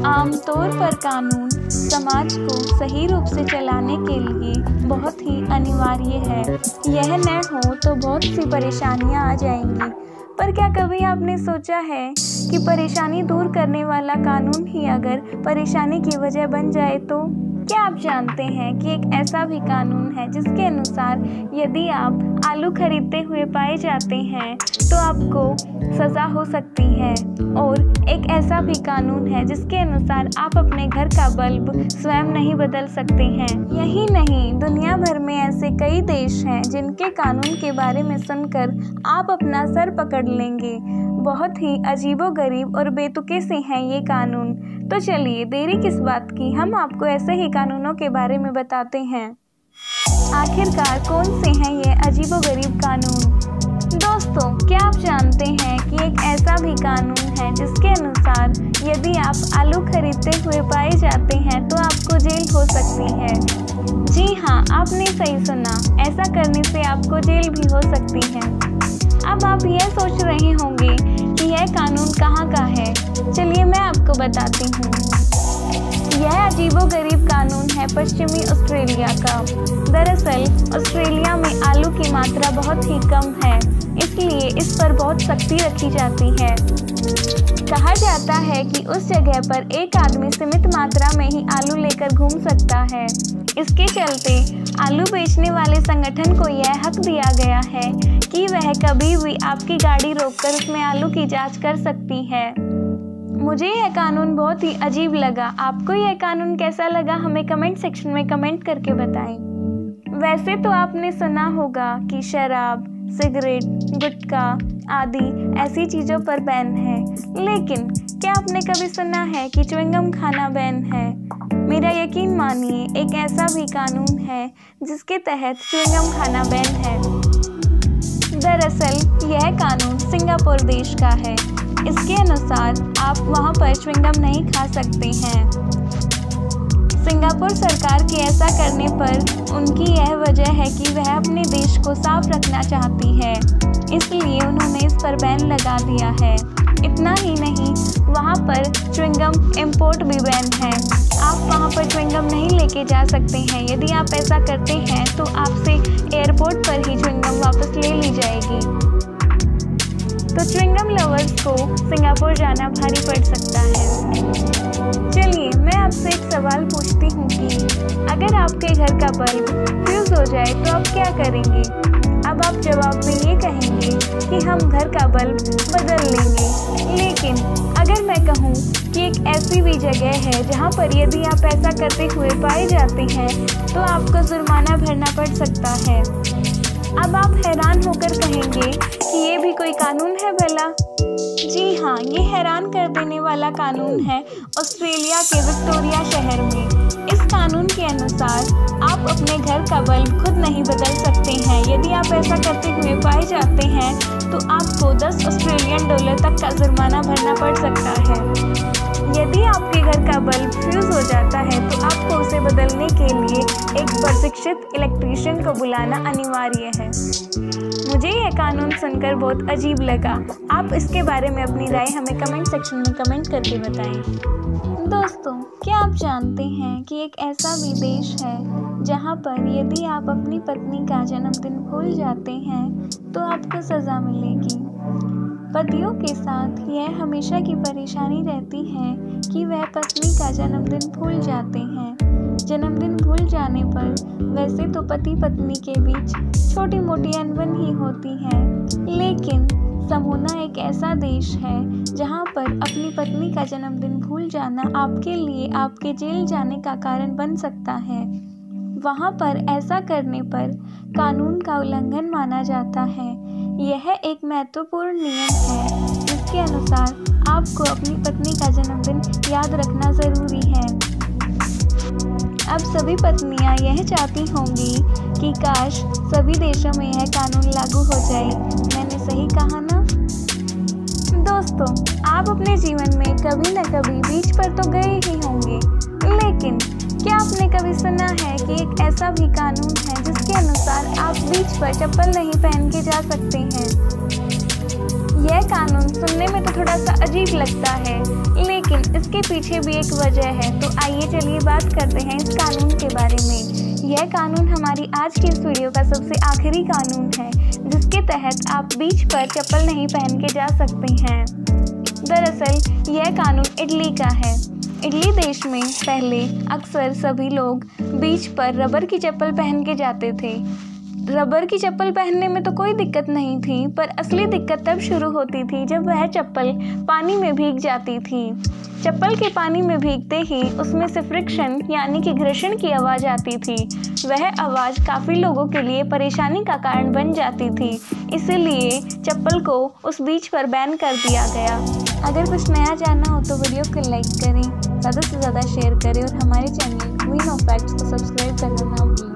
आमतौर पर कानून समाज को सही रूप से चलाने के लिए बहुत ही अनिवार्य है। यह न हो तो बहुत सी परेशानियां आ जाएंगी। पर क्या कभी आपने सोचा है कि परेशानी दूर करने वाला कानून ही अगर परेशानी की वजह बन जाए तो? क्या आप जानते हैं कि एक ऐसा भी कानून है जिसके अनुसार यदि आप आलू खरीदते हुए पाए जाते हैं तो आपको सज़ा हो सकती है। और एक ऐसा भी कानून है जिसके अनुसार आप अपने घर का बल्ब स्वयं नहीं बदल सकते हैं। यही नहीं, दुनिया भर में ऐसे कई देश हैं जिनके कानून के बारे में सुनकर आप अपना सर पकड़ लेंगे। बहुत ही अजीबोगरीब और बेतुके से हैं ये कानून। तो चलिए देरी किस बात की, हम आपको ऐसे ही कानूनों के बारे में बताते हैं। आखिरकार कौन से हैं ये अजीबोगरीब कानून? दोस्तों, क्या आप जानते हैं कि एक ऐसा भी कानून है जिसके अनुसार यदि आप आलू खरीदते हुए पाए जाते हैं तो आपको जेल हो सकती है। जी हाँ, आपने सही सुना, ऐसा करने से आपको जेल भी हो सकती है। अब आप यह सोच रहे होंगे कि यह कानून कहाँ का है। चलिए मैं आपको बताती हूँ। यह अजीबोगरीब कानून है पश्चिमी ऑस्ट्रेलिया का। दरअसल ऑस्ट्रेलिया में आलू की मात्रा बहुत ही कम है, इसलिए इस पर बहुत सख्ती रखी जाती है। कहा जाता है कि उस जगह पर एक आदमी सीमित मात्रा में ही आलू लेकर घूम सकता है। इसके चलते आलू बेचने वाले संगठन को यह हक दिया गया है कि वह कभी भी आपकी गाड़ी रोककर उसमें आलू की जांच कर सकती है। मुझे यह कानून बहुत ही अजीब लगा। आपको यह कानून कैसा लगा हमें कमेंट सेक्शन में कमेंट करके बताएं। वैसे तो आपने सुना होगा कि शराब, सिगरेट, गुटखा आदि ऐसी चीज़ों पर बैन है, लेकिन क्या आपने कभी सुना है कि च्युइंगम खाना बैन है? मेरा यकीन मानिए, एक ऐसा भी कानून है जिसके तहत च्युइंगम खाना बैन है। दरअसल यह कानून सिंगापुर देश का है। इसके अनुसार आप वहां पर च्युइंगम नहीं खा सकते हैं। सिंगापुर सरकार के ऐसा करने पर उनकी यह वजह है कि वह अपने देश को साफ रखना चाहती है, इसलिए उन्होंने इस पर बैन लगा दिया है। इतना ही नहीं, वहाँ पर च्युइंगम इंपोर्ट भी बैन है। आप वहाँ पर च्युइंगम नहीं लेके जा सकते हैं। यदि आप ऐसा करते हैं तो आपसे एयरपोर्ट पर ही च्युइंगम वापस ले ली जाएगी। तो च्युइंगम लवर्स को सिंगापुर जाना भारी पड़ सकता है। चलिए मैं आपसे एक सवाल पूछती हूँ कि अगर आपके घर का बल्ब फ्यूज हो जाए तो आप क्या करेंगे? अब आप जवाब में ये कहेंगे कि हम घर का बल्ब बदल लेंगे। लेकिन अगर मैं कहूँ कि एक ऐसी भी जगह है जहाँ पर यदि आप ऐसा करते हुए पाए जाते हैं तो आपको जुर्माना भरना पड़ सकता है। अब आप हैरान होकर कहेंगे कि ये भी कोई कानून है भला? जी हाँ, ये हैरान कर देने वाला कानून है ऑस्ट्रेलिया के विक्टोरिया शहर में। इस कानून के अनुसार आप अपने घर का बल्ब खुद नहीं बदल सकते हैं। यदि आप ऐसा करते हुए पाए जाते हैं तो आपको 10 ऑस्ट्रेलियन डॉलर तक का जुर्माना भरना पड़ सकता है। यदि आपके घर का बल्ब फ्यूज हो जाता है तो आपको उसे बदलने के लिए एक प्रशिक्षित इलेक्ट्रीशियन को बुलाना अनिवार्य है। मुझे यह कानून सुनकर बहुत अजीब लगा। आप इसके बारे में अपनी राय हमें कमेंट सेक्शन में कमेंट करके बताएं। दोस्तों, क्या आप जानते हैं कि एक ऐसा भी देश है जहां पर यदि आप अपनी पत्नी का जन्मदिन भूल जाते हैं तो आपको सज़ा मिलेगी। पतियों के साथ यह हमेशा की परेशानी रहती है कि वह पत्नी का जन्मदिन भूल जाते हैं। जन्मदिन भूल जाने पर वैसे तो पति पत्नी के बीच छोटी मोटी अनबन ही होती है, लेकिन समोना एक ऐसा देश है जहां पर अपनी पत्नी का जन्मदिन भूल जाना आपके लिए आपके जेल जाने का कारण बन सकता है। वहां पर ऐसा करने पर कानून का उल्लंघन माना जाता है। यह एक महत्वपूर्ण नियम है जिसके अनुसार आपको अपनी पत्नी का जन्मदिन याद रखना ज़रूरी है। अब सभी पत्नियां यह चाहती होंगी कि काश सभी देशों में यह कानून लागू हो जाए। मैंने सही कहा ना? दोस्तों, आप अपने जीवन में कभी न कभी बीच पर तो गए ही होंगे, लेकिन क्या आपने कभी सुना है कि एक ऐसा भी कानून है जिसके अनुसार आप बीच पर चप्पल नहीं पहन के जा सकते हैं? यह कानून सुनने में तो थोड़ा सा अजीब लगता है, लेकिन इसके पीछे भी एक वजह है। तो आइए चलिए बात करते हैं इस कानून के बारे में। यह कानून हमारी आज की इस वीडियो का सबसे आखिरी कानून है, जिसके तहत आप बीच पर चप्पल नहीं पहन के जा सकते हैं। दरअसल यह कानून इटली का है। इटली देश में पहले अक्सर सभी लोग बीच पर रबर की चप्पल पहन के जाते थे। रबर की चप्पल पहनने में तो कोई दिक्कत नहीं थी, पर असली दिक्कत तब शुरू होती थी जब वह चप्पल पानी में भीग जाती थी। चप्पल के पानी में भीगते ही उसमें से फ्रिक्शन यानी कि घर्षण की आवाज़ आती थी। वह आवाज़ काफ़ी लोगों के लिए परेशानी का कारण बन जाती थी, इसलिए चप्पल को उस बीच पर बैन कर दिया गया। अगर कुछ नया जानना हो तो वीडियो को लाइक करें, ज़्यादा से ज़्यादा शेयर करें और हमारे चैनल क्वीन ऑफ फैक्ट्स को सब्सक्राइब करना ना भूलें।